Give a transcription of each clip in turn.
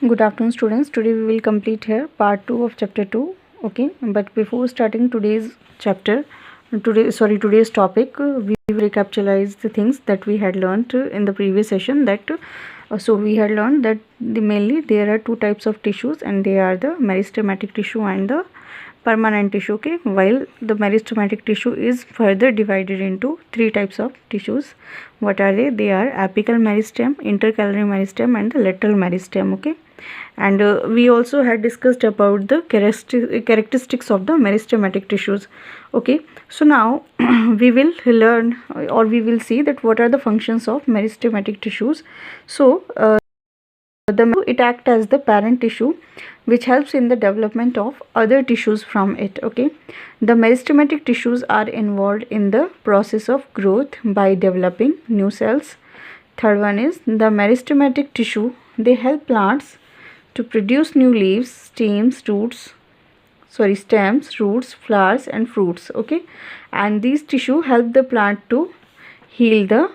Good afternoon, students. Today we will complete here part 2 of chapter 2. Okay, but before starting today's today's topic, we will recapitalize the things that we had learned in the previous session. So we had learned that mainly there are two types of tissues, and they are the meristematic tissue and the permanent tissue. Okay, while the meristematic tissue is further divided into three types of tissues. What are they? They are apical meristem, intercalary meristem, and the lateral meristem. Okay, and we also had discussed about the characteristics of the meristematic tissues. Okay, so now we will learn, or we will see that what are the functions of meristematic tissues. So it acts as the parent tissue which helps in the development of other tissues from it. Okay, the meristematic tissues are involved in the process of growth by developing new cells. Third one is the meristematic tissue. They help plants to produce new leaves, stems, stems, roots, flowers and fruits. Okay, and these tissue help the plant to heal the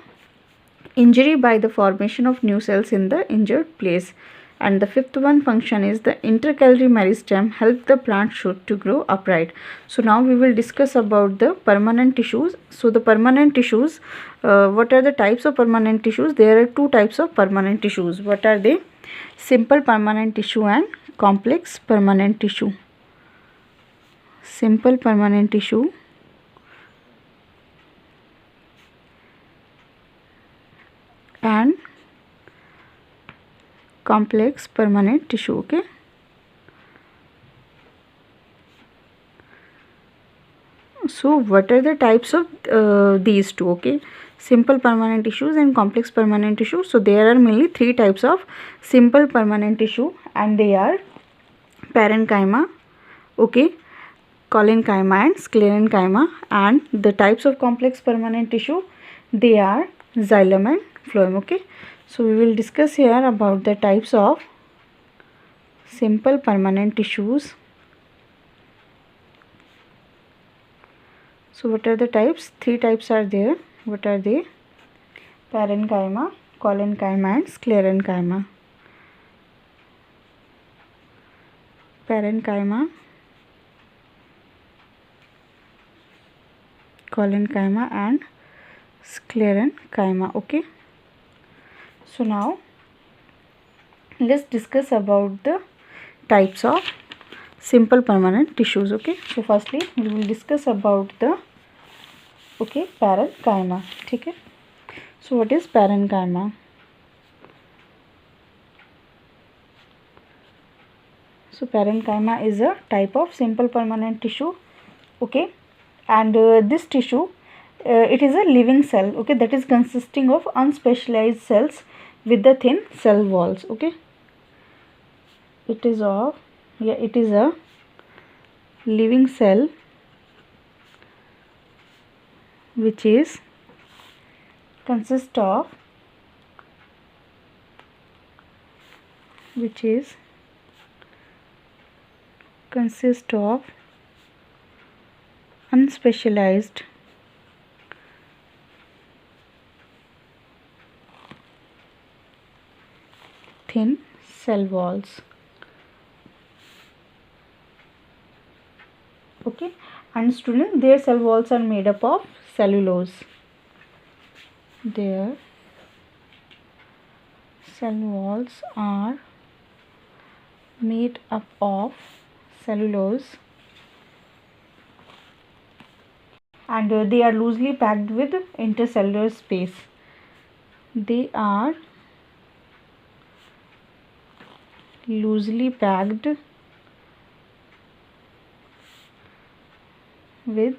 injury by the formation of new cells in the injured place. And the fifth one function is the intercalary meristem help the plant shoot to grow upright. So now we will discuss about the permanent tissues. So the permanent tissues, what are the types of permanent tissues? There are two types of permanent tissues. What are they? Simple permanent tissue and complex permanent tissue. Simple permanent tissue and complex permanent tissue. Okay, so what are the types of these two? Okay, simple permanent tissues and complex permanent tissue. So there are mainly three types of simple permanent tissue, and they are parenchyma, okay, collenchyma and sclerenchyma. And the types of complex permanent tissue, they are xylem and phloem. Okay, so we will discuss here about the types of simple permanent tissues. So what are the types? Three types are there. What are they? Parenchyma, collenchyma and sclerenchyma. Parenchyma, collenchyma and sclerenchyma. Okay, so now let's discuss about the types of simple permanent tissues. Okay, so firstly we will discuss about the parenchyma. Okay, so what is parenchyma? So parenchyma is a type of simple permanent tissue. Okay, and this tissue, it is a living cell. Okay, that is consisting of unspecialized cells with the thin cell walls. Okay, it is a living cell which is consist of unspecialized thin cell walls. Okay, and student, their cell walls are made up of cellulose. Their cell walls are made up of cellulose, and they are loosely packed with intercellular space. They are loosely packed with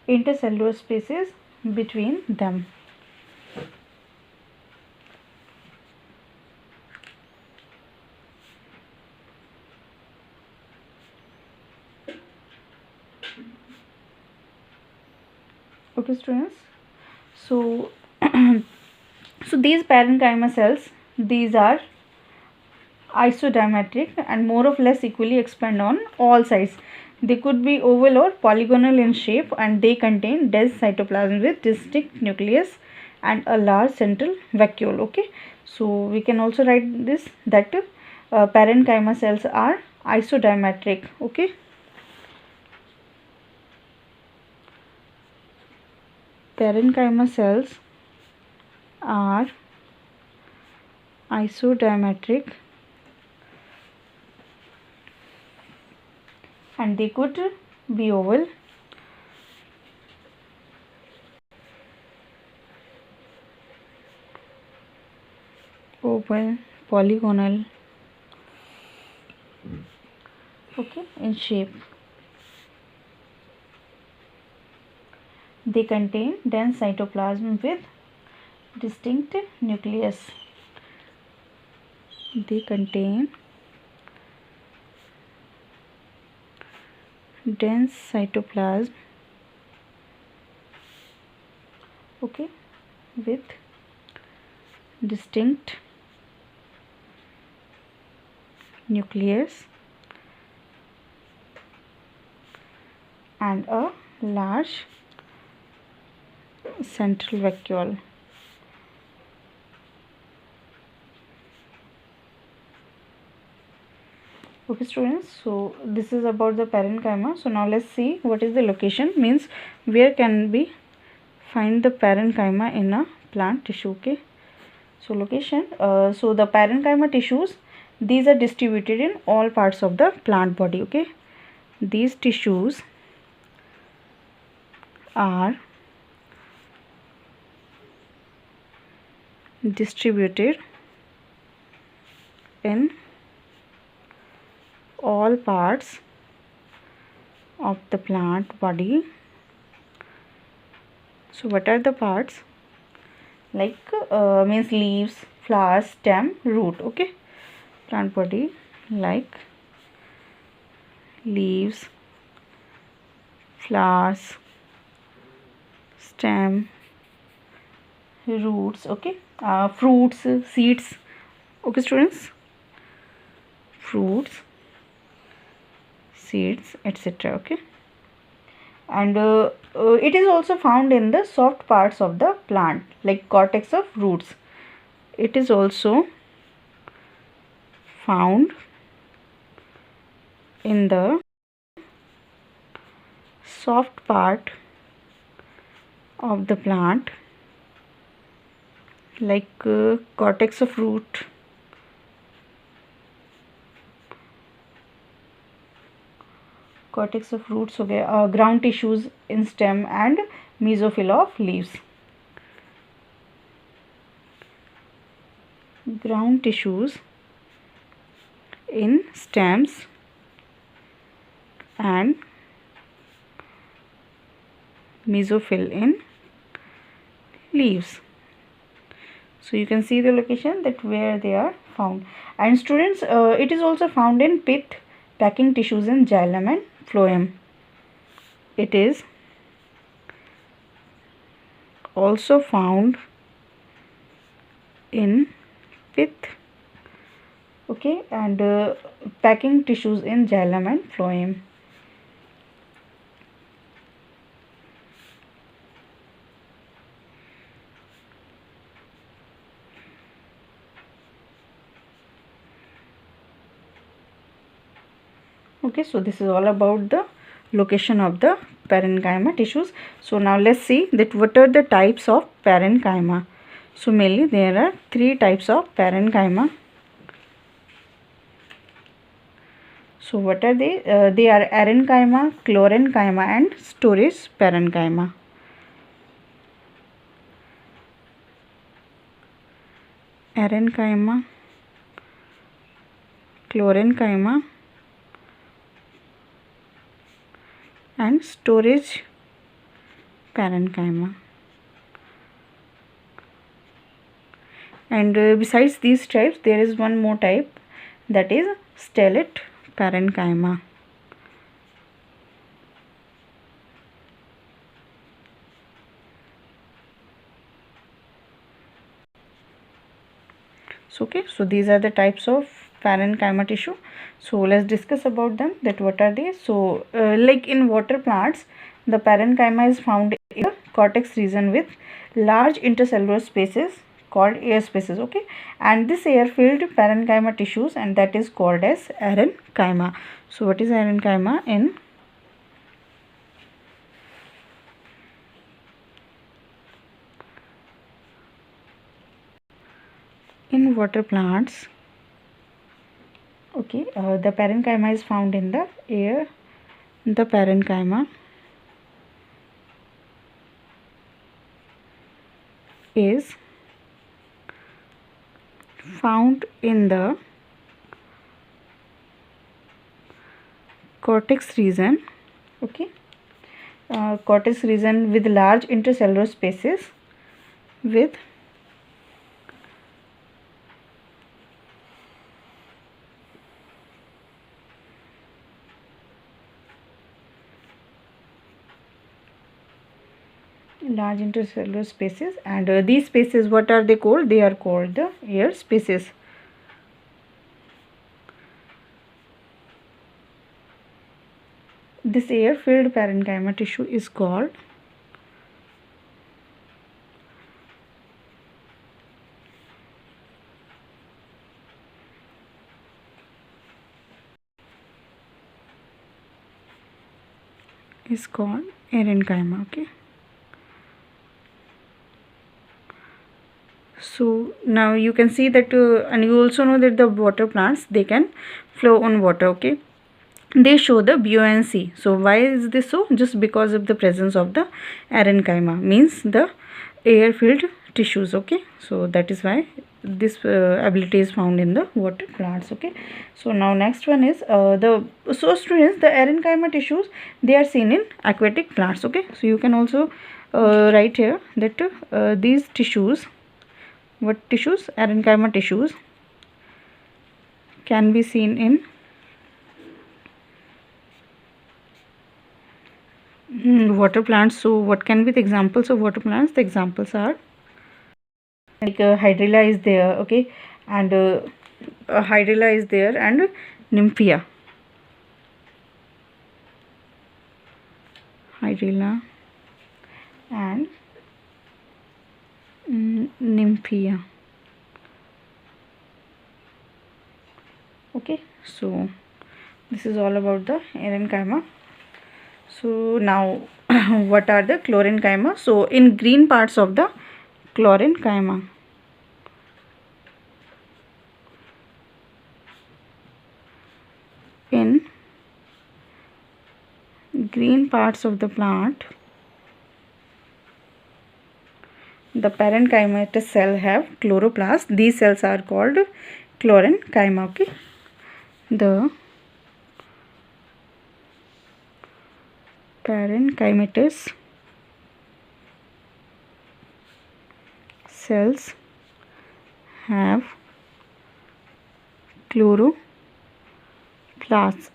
intercellular spaces between them. Okay, students, so so these parenchyma cells, these are isodiametric and more or less equally expand on all sides. They could be oval or polygonal in shape, and they contain dense cytoplasm with distinct nucleus and a large central vacuole. Okay, so we can also write this that parenchyma cells are isodiametric. Okay, parenchyma cells are isodiametric and they could be oval, polygonal, okay, in shape. They contain dense cytoplasm with distinct nucleus. They contain dense cytoplasm, okay, with distinct nucleus and a large central vacuole. Okay students, so this is about the parenchyma. So now let's see what is the location, means where can we find the parenchyma in a plant tissue. Okay, so location, so the parenchyma tissues, these are distributed in all parts of the plant body. Okay, these tissues are distributed in all parts of the plant body. So what are the parts? Like means leaves, flowers, stem, root. Okay, plant body, like leaves, flowers, stem, roots. Okay, fruits, seeds. Okay students, fruits, seeds, etc. Okay, and it is also found in the soft parts of the plant, like cortex of roots. It is also found in the soft part of the plant, like cortex of root, cortex of roots हो गया, ground tissues in stem and mesophyll of leaves. Ground tissues in stems and mesophyll in leaves. So you can see the location that where they are found. And students, it is also found in pith packing tissues in xylem and phloem. It is also found in pith, okay, and packing tissues in xylem and phloem. Okay, so this is all about the location of the parenchyma tissues. So now let's see that what are the types of parenchyma. So mainly there are three types of parenchyma. So what are they? They are arenchyma, chlorenchyma and storage parenchyma. Arenchyma, chlorenchyma and storage parenchyma. And besides these types, there is one more type, that is stellate parenchyma. So okay, so these are the types of parenchyma tissue. So let's discuss about them, that what are they. So like in water plants, the parenchyma is found in the cortex region with large intercellular spaces called air spaces. Okay, and this air filled parenchyma tissues, and that is called as arenchyma. So what is arenchyma? In water plants, okay, the parenchyma is found in the air. The parenchyma is found in the cortex region. Okay, cortex region with large intercellular spaces with large intercellular spaces, and these spaces, what are they called? They are called the air spaces. This air filled parenchyma tissue is called arenchyma. Okay, so now you can see that and you also know that the water plants, they can flow on water. Okay, they show the buoyancy. So why is this so? Just because of the presence of the arenchyma, means the air filled tissues. Okay, so that is why this ability is found in the water plants. Okay, so now next one is students, the arenchyma tissues, they are seen in aquatic plants. Okay, so you can also write here that these tissues, what tissues? Arenchyma tissues can be seen in water plants. So what can be the examples of water plants? The examples are like hydrilla is there. Okay, and hydrilla is there, and nymphia. Hydrilla and nymphia. Okay, so this is all about the arenchyma. So now what are the chlorenchyma? So in green parts of the chlorenchyma, in green parts of the plant, the parenchymatous cell have chloroplast. These cells are called chlorenchyma. Okay, the parenchymatous cells have chloroplasts.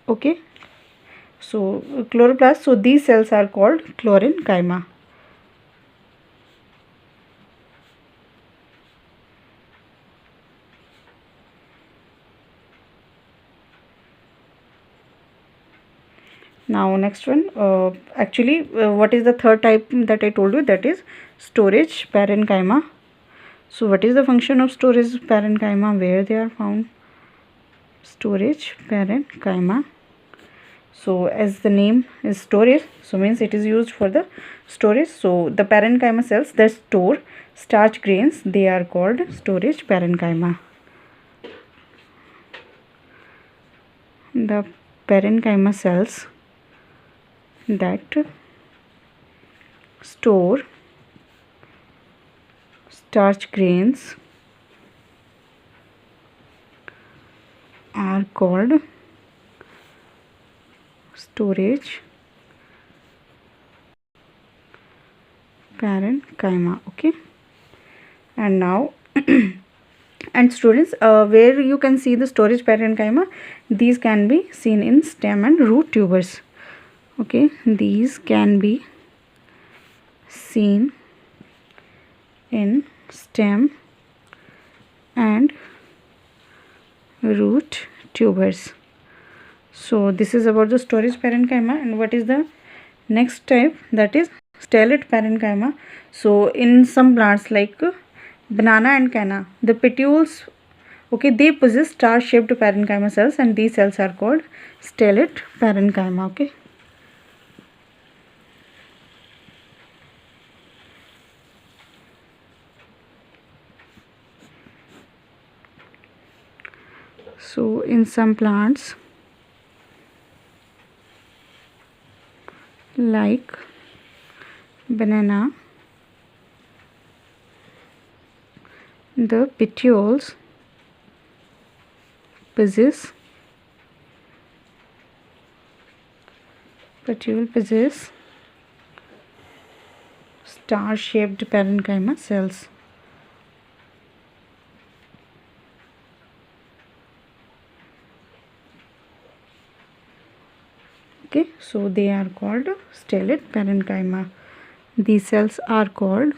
Okay, so chloroplasts, so these cells are called chlorenchyma. Now next one, actually what is the third type that I told you? That is storage parenchyma. So what is the function of storage parenchyma? Where they are found? Storage parenchyma. So as the name is storage, so means it is used for the storage. So the parenchyma cells that store starch grains, they are called storage parenchyma. The parenchyma cells that store starch grains are called storage parenchyma. Okay, and now and students, where you can see the storage parenchyma, these can be seen in stem and root tubers. Okay, these can be seen in stem and root tubers. So this is about the storage parenchyma. And what is the next type? That is stellate parenchyma. So in some plants like banana and canna, the petioles, okay, they possess star shaped parenchyma cells, and these cells are called stellate parenchyma. Okay. So in some plants like banana, the petioles possess star shaped parenchyma cells. Okay, so they are called stellate parenchyma. These cells are called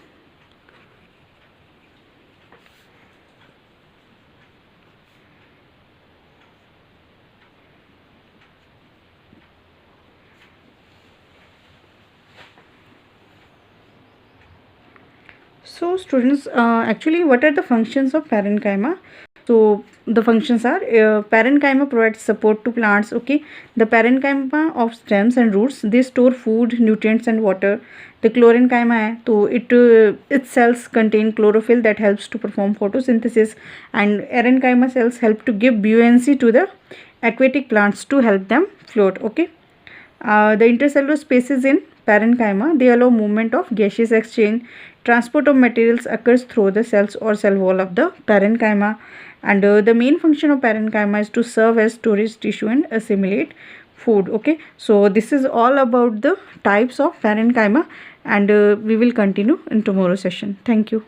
so students, actually what are the functions of parenchyma? So the functions are, parenchyma provides support to plants. Okay, the parenchyma of stems and roots, they store food, nutrients and water. The chlorenchyma है तो its cells contain chlorophyll that helps to perform photosynthesis, and parenchyma cells help to give buoyancy to the aquatic plants to help them float. Okay. The intercellular spaces in parenchyma, they allow movement of gaseous exchange. Transport of materials occurs through the cells or cell wall of the parenchyma, and the main function of parenchyma is to serve as storage tissue and assimilate food. Okay, so this is all about the types of parenchyma, and we will continue in tomorrow session. Thank you.